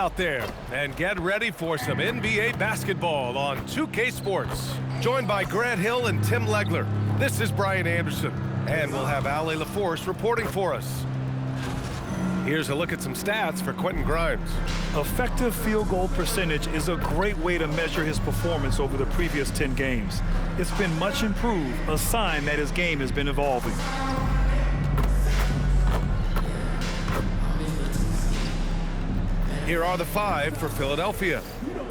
out there, and get ready for some NBA basketball on 2K Sports. Joined by Grant Hill and Tim Legler, this is Brian Anderson, and we'll have Ale LaForce reporting for us. Here's a look at some stats for Quentin Grimes. Effective field goal percentage is a great way to measure his performance over the previous 10 games. It's been much improved, a sign that his game has been evolving. Here are the five for Philadelphia.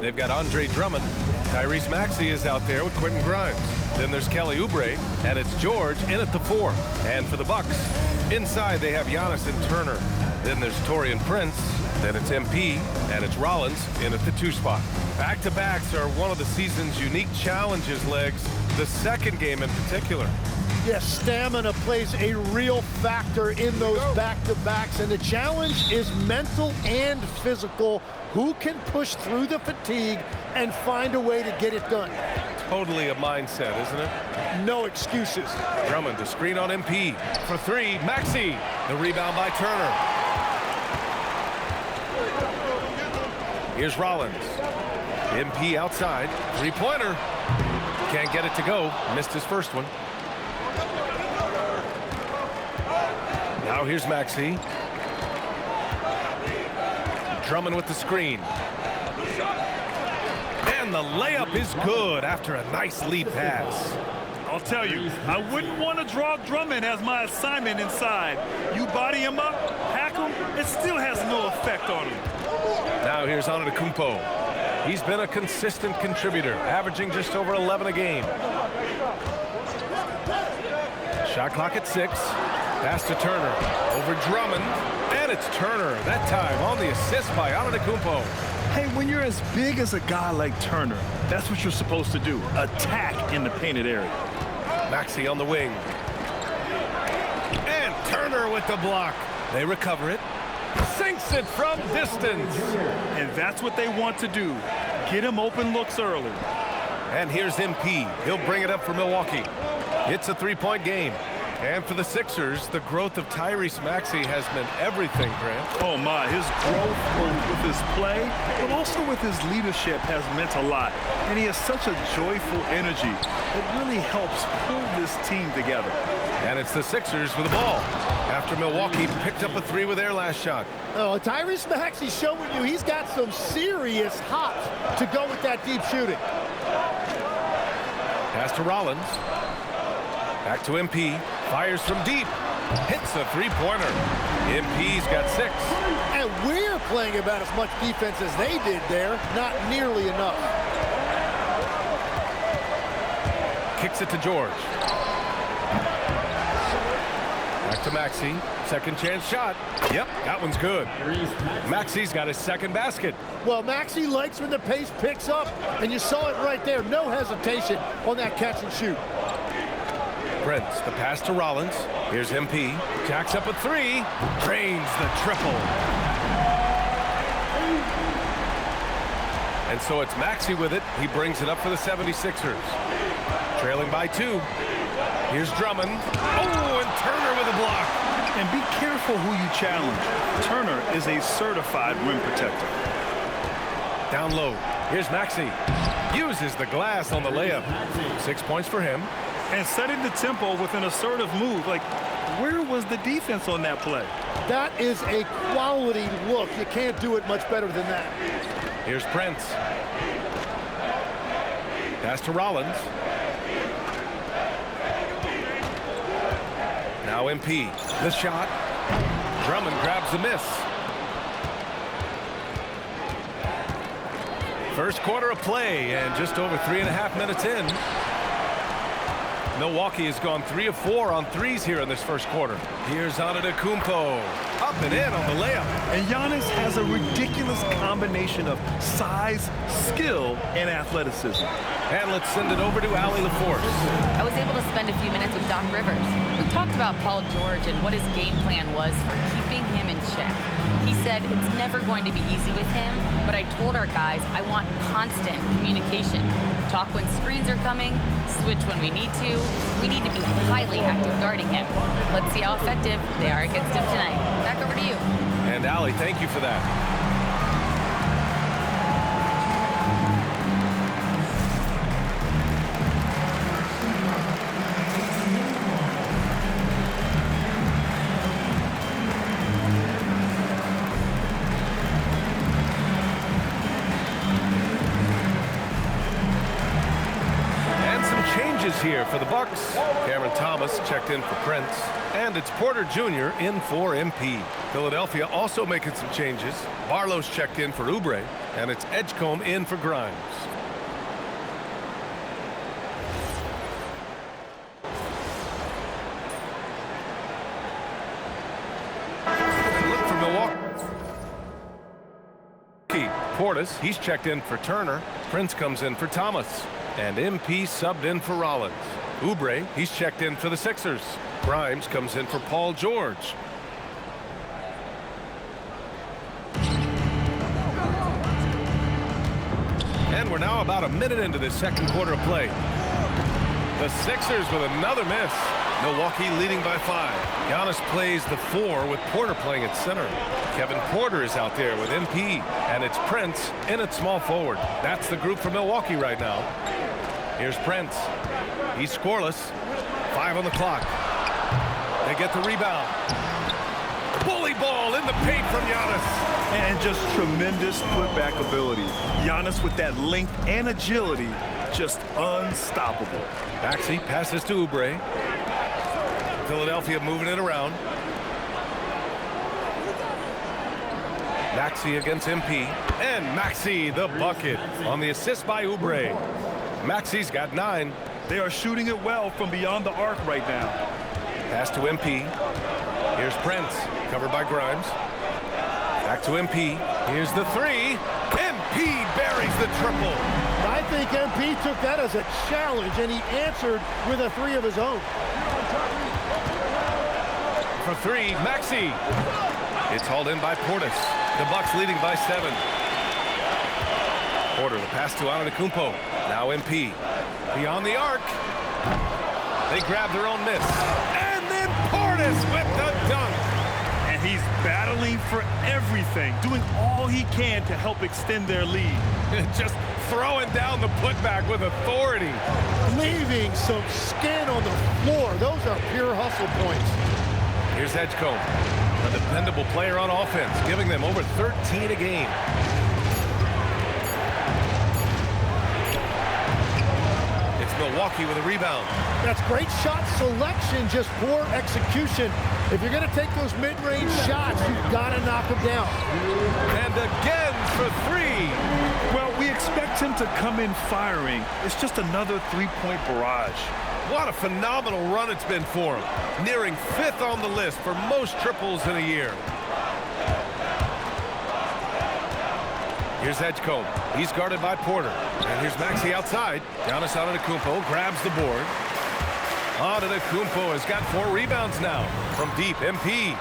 They've got Andre Drummond. Tyrese Maxey is out there with Quentin Grimes. Then there's Kelly Oubre, and it's George in at the 4. And for the Bucks, inside they have Giannis and Turner. Then there's Taurean Prince. Then it's MP, and it's Rollins in at the 2 spot. Back-to-backs are one of the season's unique challenges, Legs. The second game in particular. Yes, stamina plays a real factor in those back-to-backs, and the challenge is mental and physical. Who can push through the fatigue and find a way to get it done? Totally a mindset, isn't it? No excuses. Drummond, the screen on MP. For 3, Maxey. The rebound by Turner. Here's Rollins. MP outside. Three-pointer. Can't get it to go. Missed his first one. Now here's Maxey. Drummond with the screen. And the layup is good after a nice lead pass. I'll tell you, I wouldn't want to draw Drummond as my assignment inside. You body him up, hack him, it still has no effect on him. Now here's Antetokounmpo. He's been a consistent contributor, averaging just over 11 a game. Shot clock at 6. Pass to Turner. Over Drummond. And it's Turner, that time on the assist by Antetokounmpo. Hey, when you're as big as a guy like Turner, that's what you're supposed to do. Attack in the painted area. Maxey on the wing. And Turner with the block. They recover it. Sinks it from distance. And that's what they want to do. Get him open looks early. And here's MP. He'll bring it up for Milwaukee. It's a 3-point game. And for the Sixers, the growth of Tyrese Maxey has meant everything, Grant. Oh my, his growth with his play, but also with his leadership has meant a lot. And he has such a joyful energy that really helps pull this team together. And it's the Sixers with the ball after Milwaukee picked up a 3 with their last shot. Oh, Tyrese Maxey showing you he's got some serious hops to go with that deep shooting. Pass to Rollins. Back to MP. Fires from deep. Hits a 3-pointer. MP's got 6. And we're playing about as much defense as they did there. Not nearly enough. Kicks it to George. Back to Maxey. Second chance shot. Yep, that one's good. Maxey's got his second basket. Well, Maxey likes when the pace picks up, and you saw it right there. No hesitation on that catch and shoot. Prince, the pass to Rollins. Here's MP. Jacks up a 3. Drains the triple. And so it's Maxey with it. He brings it up for the 76ers. Trailing by 2. Here's Drummond. Oh, and Turner with a block. And be careful who you challenge. Turner is a certified rim protector. Down low. Here's Maxey. Uses the glass on the layup. 6 points for him. And setting the tempo with an assertive move. Like, where was the defense on that play? That is a quality look. You can't do it much better than that. Here's Prince. Pass to Rollins. Now MP. The shot. Drummond grabs the miss. First quarter of play, and just over 3.5 minutes in. Milwaukee has gone 3 of 4 on threes here in this first quarter. Here's Antetokounmpo. Up and in on the layup. And Giannis has a ridiculous combination of size, skill, and athleticism. And let's send it over to Ale LaForce. I was able to spend a few minutes with Doc Rivers. We talked about Paul George and what his game plan was for keeping him in check. He said it's never going to be easy with him, but I told our guys I want constant communication. Talk when screens are coming, switch when we need to. We need to be highly active guarding him. Let's see how effective they are against him tonight. Back over to you. And Ali, thank you for that. here for the Bucks. Cameron Thomas checked in for Prince. And it's Porter Jr. in for MP. Philadelphia also making some changes. Barlow's checked in for Oubre. And it's Edgecombe in for Grimes. Look for Milwaukee. Portis, he's checked in for Turner. Prince comes in for Thomas. And MP subbed in for Rollins. Oubre, he's checked in for the Sixers. Grimes comes in for Paul George. And we're now about a minute into this second quarter of play. The Sixers with another miss. Milwaukee leading by 5. Giannis plays the 4 with Porter playing at center. Kevin Porter is out there with MP. And it's Prince in at small forward. That's the group for Milwaukee right now. Here's Prince. He's scoreless. 5 on the clock. They get the rebound. Bully ball in the paint from Giannis. And just tremendous putback ability. Giannis with that length and agility, just unstoppable. Maxey passes to Oubre. Philadelphia moving it around. Maxey against MP. And Maxey the bucket on the assist by Oubre. Maxey's got 9. They are shooting it well from beyond the arc right now. Pass to MP. Here's Prince, covered by Grimes. Back to MP. Here's the 3. MP buries the triple. I think MP took that as a challenge, and he answered with a 3 of his own. For 3, Maxey. It's hauled in by Portis. The Bucks leading by 7. Porter, the pass to Antetokounmpo. Now MP. Beyond the arc. They grab their own miss. And then Portis with the dunk. And he's battling for everything, doing all he can to help extend their lead. Just throwing down the putback with authority. Leaving some skin on the floor. Those are pure hustle points. Here's Edgecombe, a dependable player on offense, giving them over 13 a game. It's Milwaukee with a rebound. That's great shot selection, just poor execution. If you're going to take those mid-range shots, you've got to knock them down. And again for 3. Well, we expect him to come in firing. It's just another three-point barrage. What a phenomenal run it's been for him. Nearing 5th on the list for most triples in a year. Here's Edgecombe. He's guarded by Porter. And here's Maxey outside. Giannis Antetokounmpo grabs the board. Antetokounmpo has got 4 rebounds now. From deep, MP.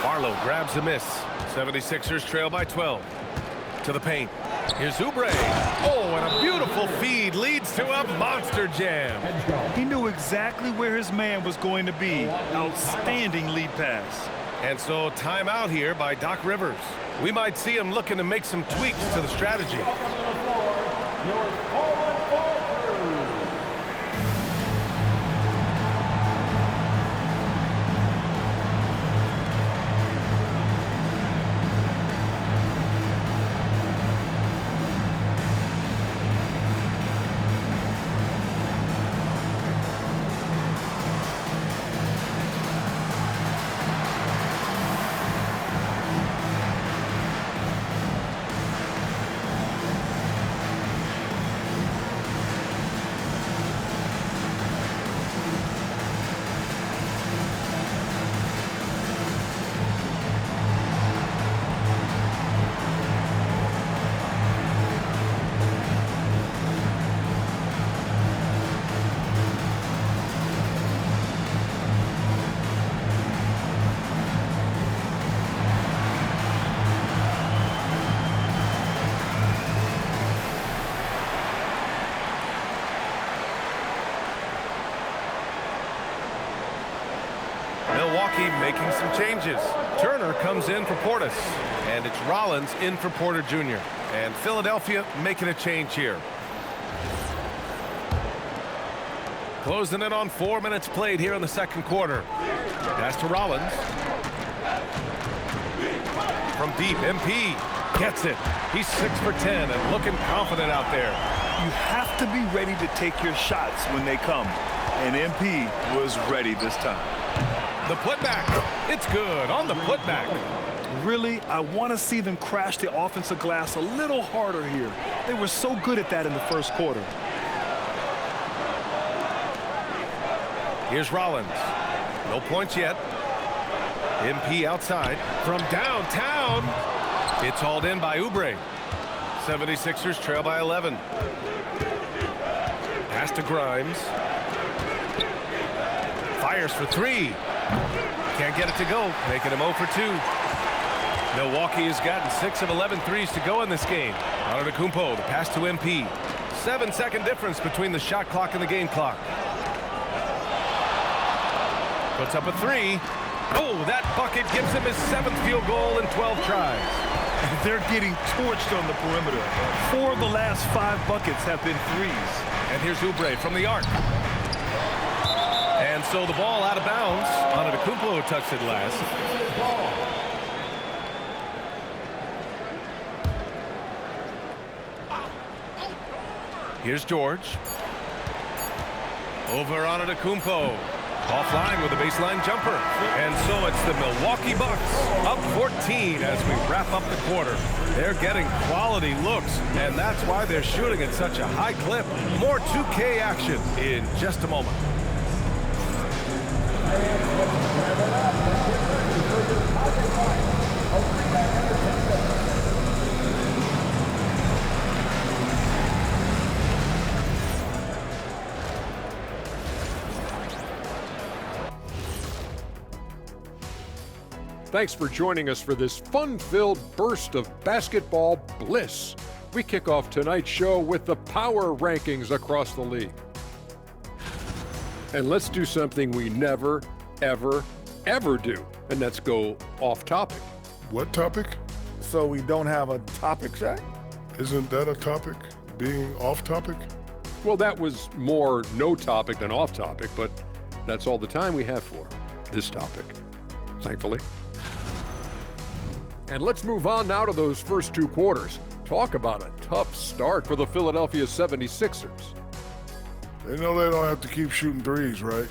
Barlow grabs the miss. 76ers trail by 12. To the paint. Here's Oubre. Oh, and a beautiful feed leads to a monster jam. He knew exactly where his man was going to be. Outstanding lead pass. And so timeout here by Doc Rivers. We might see him looking to make some tweaks to the strategy. Milwaukee making some changes. Turner comes in for Portis. And it's Rollins in for Porter Jr. And Philadelphia making a change here. Closing in on 4 minutes played here in the second quarter. Pass to Rollins. From deep, MP. Gets it. He's 6 for 10 and looking confident out there. You have to be ready to take your shots when they come. And MP was ready this time. The putback. It's good on the putback. Really, I want to see them crash the offensive glass a little harder here. They were so good at that in the first quarter. Here's Rollins. No points yet. MP outside from downtown. It's hauled in by Oubre. 76ers trail by 11. Pass to Grimes. Fires for 3. Can't get it to go, making him 0 for 2. Milwaukee has gotten 6 of 11 threes to go in this game. Antetokounmpo, the pass to MP. 7-second difference between the shot clock and the game clock. Puts up a 3. Oh, that bucket gives him his 7th field goal in 12 tries. They're getting torched on the perimeter. 4 of the last 5 buckets have been threes. And here's Oubre from the arc. And so the ball out of bounds. Antetokounmpo touched it last. Here's George. Over Antetokounmpo. Offline with a baseline jumper. And so it's the Milwaukee Bucks up 14 as we wrap up the quarter. They're getting quality looks, and that's why they're shooting at such a high clip. More 2K action in just a moment. Thanks for joining us for this fun-filled burst of basketball bliss. We kick off tonight's show with the power rankings across the league. And let's do something we never, ever, ever do, and that's go off topic. What topic? So we don't have a topic, Shaq? Isn't that a topic? Being off topic? Well, that was more no topic than off topic, but that's all the time we have for this topic, thankfully. And let's move on now to those first 2 quarters. Talk about a tough start for the Philadelphia 76ers. They know they don't have to keep shooting threes, right?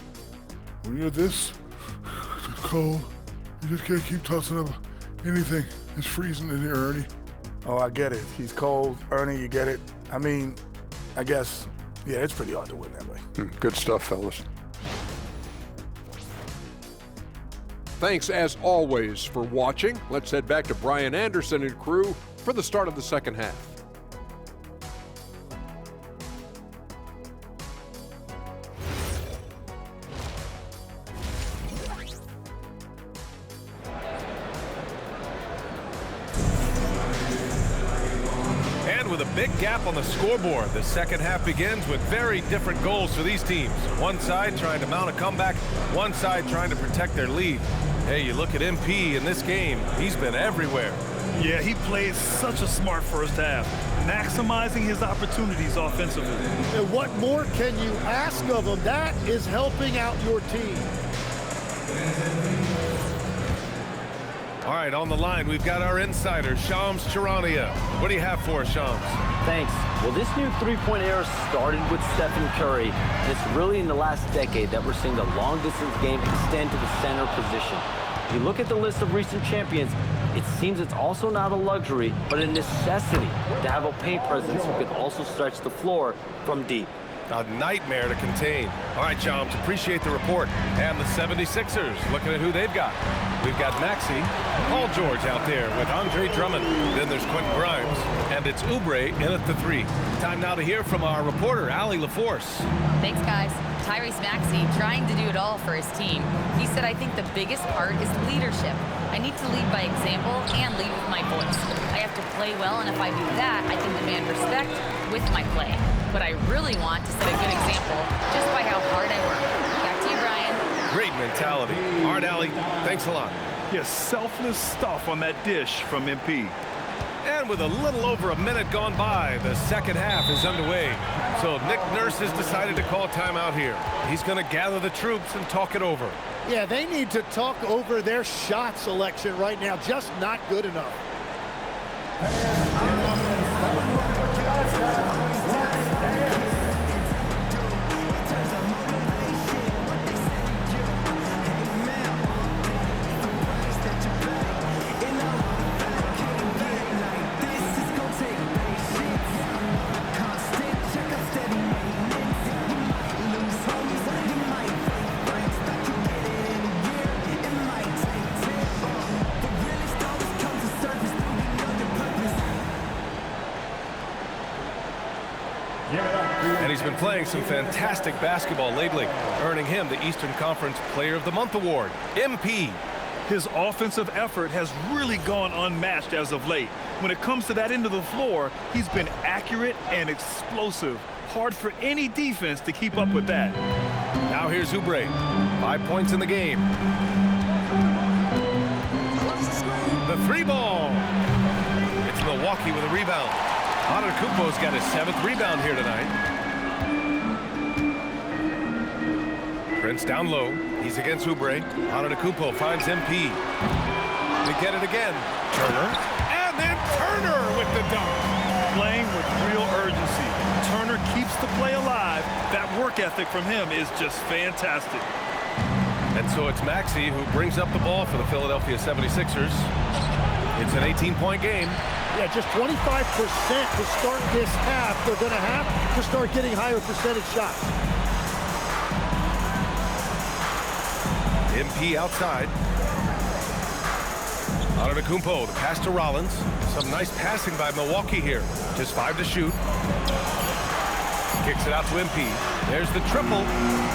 When you're this cold, you just can't keep tossing up anything. It's freezing in here, Ernie. Oh, I get it. He's cold. Ernie, you get it. I mean, I guess, yeah, it's pretty hard to win that way. Good stuff, fellas. Thanks, as always, for watching. Let's head back to Brian Anderson and crew for the start of the second half. And with a big gap on the scoreboard, the second half begins with very different goals for these teams. One side trying to mount a comeback, one side trying to protect their lead. Hey, you look at MP in this game, he's been everywhere. Yeah, he played such a smart first half, maximizing his opportunities offensively. And what more can you ask of him? That is helping out your team. All right, on the line, we've got our insider, Shams Charania. What do you have for us, Shams? Thanks. Well, this new three-point era started with Stephen Curry, and it's really in the last decade that we're seeing the long-distance game extend to the center position. If you look at the list of recent champions, it seems it's also not a luxury, but a necessity to have a paint presence who can also stretch the floor from deep. A nightmare to contain. All right, Shams, appreciate the report. And the 76ers, looking at who they've got. We've got Maxey, Paul George out there with Andre Drummond. Then there's Quentin Grimes, and it's Oubre in at the 3. Time now to hear from our reporter, Allie LaForce. Thanks, guys. Tyrese Maxey trying to do it all for his team. He said, I think the biggest part is leadership. I need to lead by example and lead with my voice. I have to play well, and if I do that, I can demand respect with my play. But I really want to set a good example just by how hard I work. Back to you, Brian. Great mentality. All right, Allie, thanks a lot. Yes, selfless stuff on that dish from MP. And with a little over a minute gone by, the second half is underway. So Nick Nurse has decided to call timeout here. He's going to gather the troops and talk it over. Yeah, they need to talk over their shot selection right now. Just not good enough. And he's been playing some fantastic basketball lately, earning him the Eastern Conference Player of the Month award. MP. His offensive effort has really gone unmatched as of late. When it comes to that end of the floor, he's been accurate and explosive. Hard for any defense to keep up with that. Now here's Oubre. 5 points in the game. The three ball. It's Milwaukee with a rebound. Antetokounmpo's got his 7th rebound here tonight. Prince down low. He's against Oubre. Antetokounmpo finds MP. They get it again. Turner. And then Turner with the dunk. Playing with real urgency. Turner keeps the play alive. That work ethic from him is just fantastic. And so it's Maxey who brings up the ball for the Philadelphia 76ers. It's an 18-point game. Yeah, just 25% to start this half. They're going to have to start getting higher percentage shots. MP outside. Antetokounmpo, the pass to Rollins. Some nice passing by Milwaukee here. Just 5 to shoot. Kicks it out to MP. There's the triple.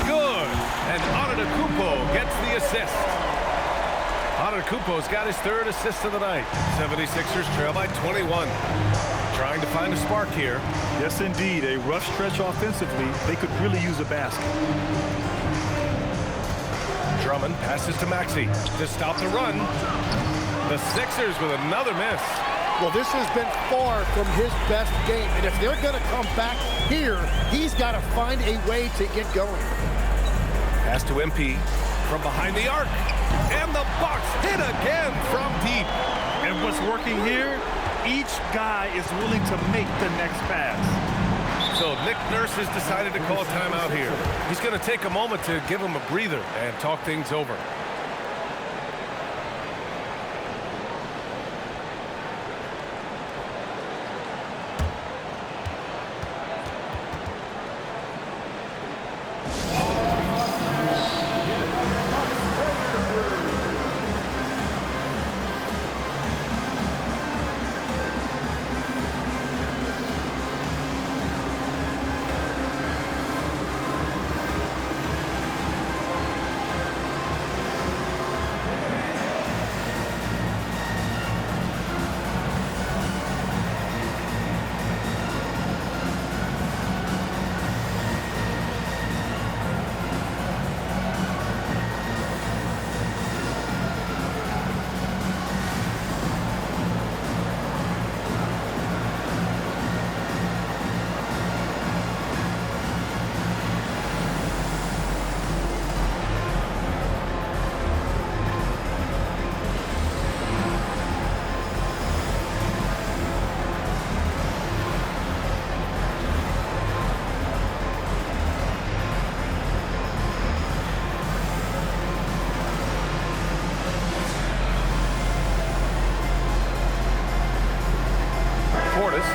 Good. And Antetokounmpo gets the assist. Antetokounmpo's got his 3rd assist of the night. 76ers trail by 21. Trying to find a spark here. Yes, indeed. A rough stretch offensively. They could really use a basket. Drummond passes to Maxey to stop the run. The Sixers with another miss. Well, this has been far from his best game, and if they're going to come back here, he's got to find a way to get going. Pass to MP from behind the arc. And the Bucks hit again from deep. And what's working here, each guy is willing to make the next pass. So Nick Nurse has decided to call a timeout here. He's going to take a moment to give him a breather and talk things over.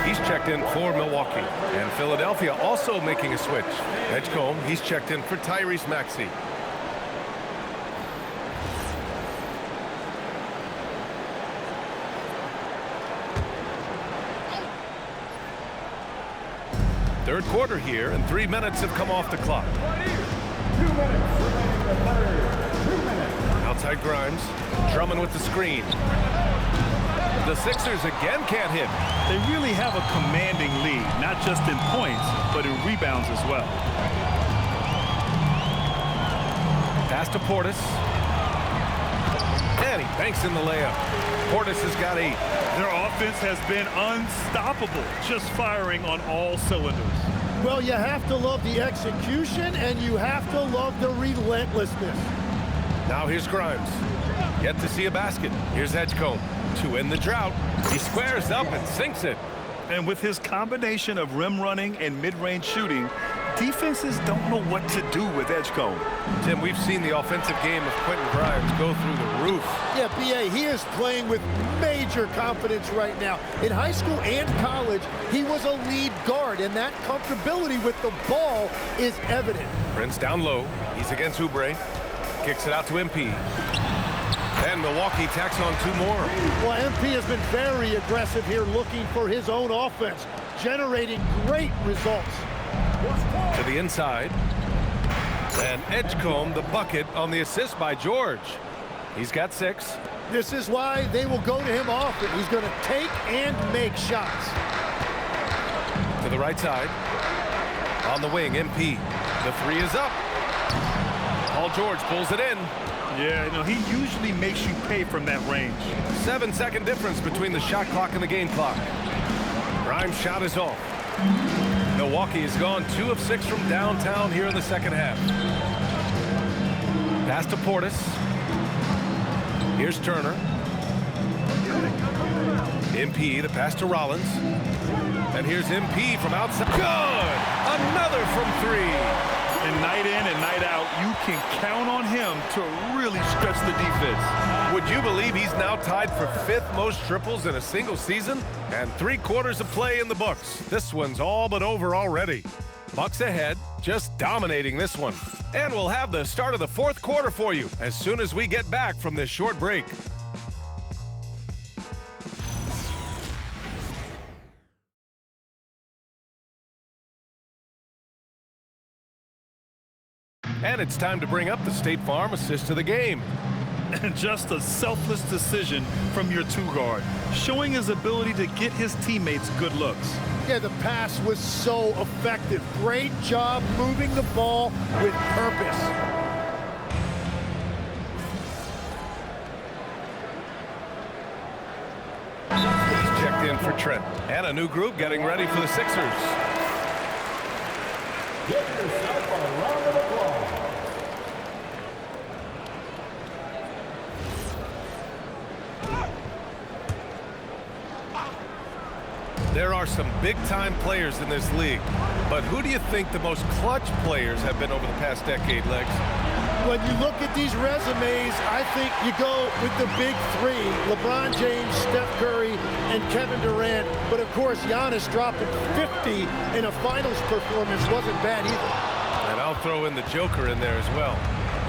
He's checked in for Milwaukee. And Philadelphia also making a switch. Edgecombe, he's checked in for Tyrese Maxey. Third quarter here, and 3 minutes have come off the clock. 2 minutes remaining in the third. 2 minutes. Outside Grimes. Drummond with the screen. The Sixers again can't hit. They really have a commanding lead, not just in points, but in rebounds as well. Pass to Portis. And he banks in the layup. Portis has got 8. Their offense has been unstoppable, just firing on all cylinders. Well, you have to love the execution, and you have to love the relentlessness. Now here's Grimes. Yet to see a basket. Here's Edgecombe. to end the drought. He squares up and sinks it. And with his combination of rim running and mid-range shooting, defenses don't know what to do with Edgecombe. Tim, we've seen the offensive game of Quentin Grimes go through the roof. Yeah, B.A., he is playing with major confidence right now. In high school and college, he was a lead guard, and that comfortability with the ball is evident. Prince down low. He's against Oubre. Kicks it out to MP. And Milwaukee tacks on 2 more. Well, MP has been very aggressive here, looking for his own offense, generating great results. To the inside. And Edgecombe, the bucket on the assist by George. He's got 6. This is why they will go to him often. He's going to take and make shots. To the right side. On the wing, MP. The 3 is up. Paul George pulls it in. Yeah, he usually makes you pay from that range. 7-second difference between the shot clock and the game clock. Grimes' shot is off. Milwaukee has gone 2 of 6 from downtown here in the second half. Pass to Portis. Here's Turner. MP, the pass to Rollins. And here's MP from outside. Good! Another from 3. And night in and night out, you can count on him to really stretch the defense. Would you believe he's now tied for 5th most triples in a single season? And 3/4 of play in the books. This one's all but over already. Bucks ahead, just dominating this one. And we'll have the start of the 4th quarter for you as soon as we get back from this short break. And it's time to bring up the State Farm assist to the game. And just a selfless decision from your 2-guard, showing his ability to get his teammates good looks. Yeah, the pass was so effective. Great job moving the ball with purpose. He's checked in for Trent. And a new group getting ready for the Sixers. Give yourself a round of applause. There are some big-time players in this league, but who do you think the most clutch players have been over the past decade, Legs? When you look at these resumes, I think you go with the big 3, LeBron James, Steph Curry, and Kevin Durant. But of course, Giannis dropping 50 in a finals performance wasn't bad either. And I'll throw in the Joker in there as well.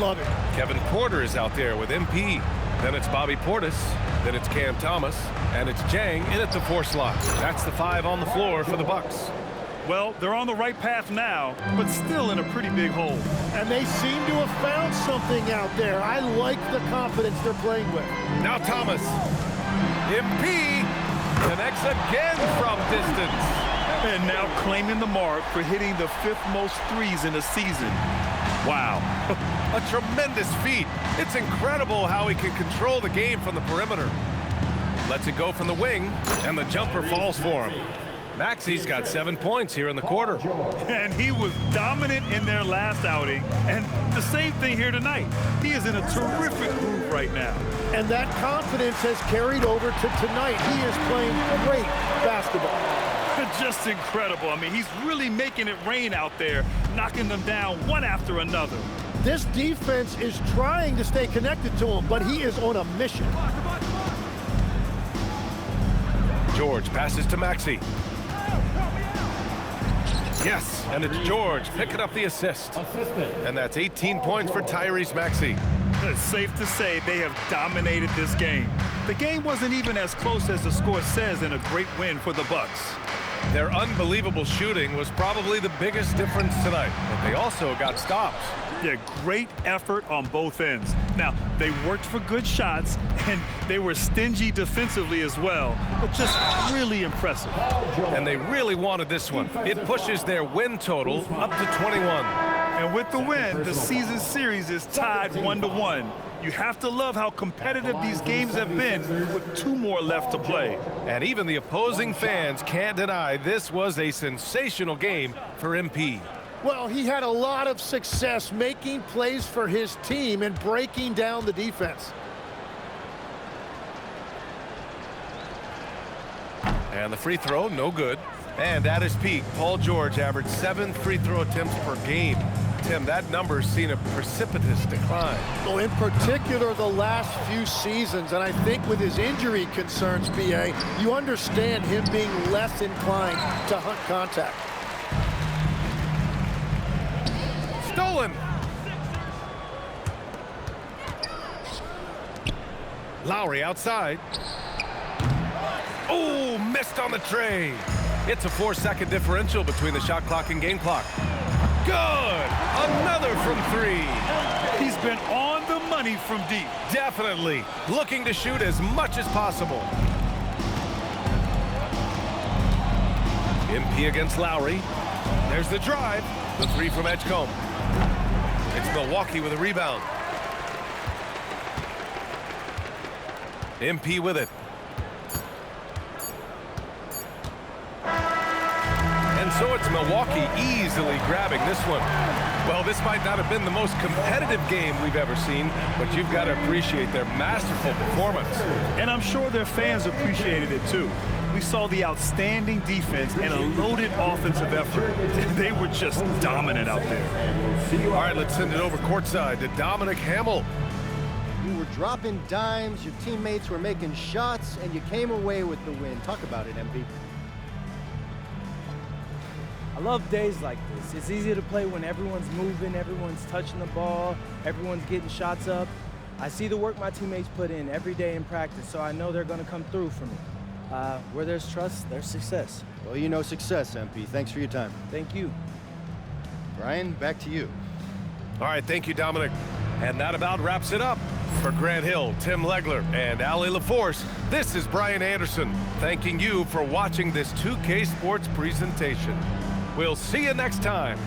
Love it. Kevin Porter is out there with MP. Then it's Bobby Portis. Then it's Cam Thomas. And it's Jang in at the 4 slot. That's the 5 on the floor for the Bucks. Well, they're on the right path now, but still in a pretty big hole. And they seem to have found something out there. I like the confidence they're playing with. Now Thomas. MP connects again from distance. And now claiming the mark for hitting the 5th most threes in a season. Wow. A tremendous feat. It's incredible how he can control the game from the perimeter. Lets it go from the wing, and the jumper falls for him. Maxey's got 7 points here in the quarter. And he was dominant in their last outing, and the same thing here tonight. He is in a terrific groove right now. And that confidence has carried over to tonight. He is playing great basketball. Just incredible. I mean, he's really making it rain out there, knocking them down one after another. This defense is trying to stay connected to him, but he is on a mission. George passes to Maxey. Yes, and it's George picking up the assist. And that's 18 points for Tyrese Maxey. It's safe to say they have dominated this game. The game wasn't even as close as the score says in a great win for the Bucks. Their unbelievable shooting was probably the biggest difference tonight, but they also got stops. Yeah, great effort on both ends. Now, they worked for good shots, and they were stingy defensively as well, but just really impressive. And they really wanted this one. It pushes their win total up to 21. And with the win, the season series is tied 1-1. You have to love how competitive these games have been with 2 more left to play. And even the opposing fans can't deny this was a sensational game for MP. Well, he had a lot of success making plays for his team and breaking down the defense. And the free throw, no good. And at his peak, Paul George averaged 7 free throw attempts per game. Tim, that number's seen a precipitous decline. Well, in particular, the last few seasons, and I think with his injury concerns, BA, you understand him being less inclined to hunt contact. Stolen. Lowry outside. Oh, missed on the tray. It's a 4-second differential between the shot clock and game clock. Good! Another from 3. He's been on the money from deep. Definitely. Looking to shoot as much as possible. MP against Lowry. There's the drive. The 3 from Edgecombe. It's Milwaukee with a rebound. MP with it. And so it's Milwaukee easily grabbing this one. Well, this might not have been the most competitive game we've ever seen, but you've got to appreciate their masterful performance. And I'm sure their fans appreciated it too. We saw the outstanding defense and a loaded offensive effort. They were just dominant out there. All right, let's send it over courtside to Dominic Hamill. You were dropping dimes, your teammates were making shots, and you came away with the win. Talk about it, MP. I love days like this. It's easy to play when everyone's moving, everyone's touching the ball, everyone's getting shots up. I see the work my teammates put in every day in practice, so I know they're going to come through for me. Where there's trust, there's success. Well, you know success, MP. Thanks for your time. Thank you. Brian, back to you. All right, thank you, Dominic. And that about wraps it up. For Grant Hill, Tim Legler, and Ali LaForce, this is Brian Anderson, thanking you for watching this 2K Sports presentation. We'll see you next time.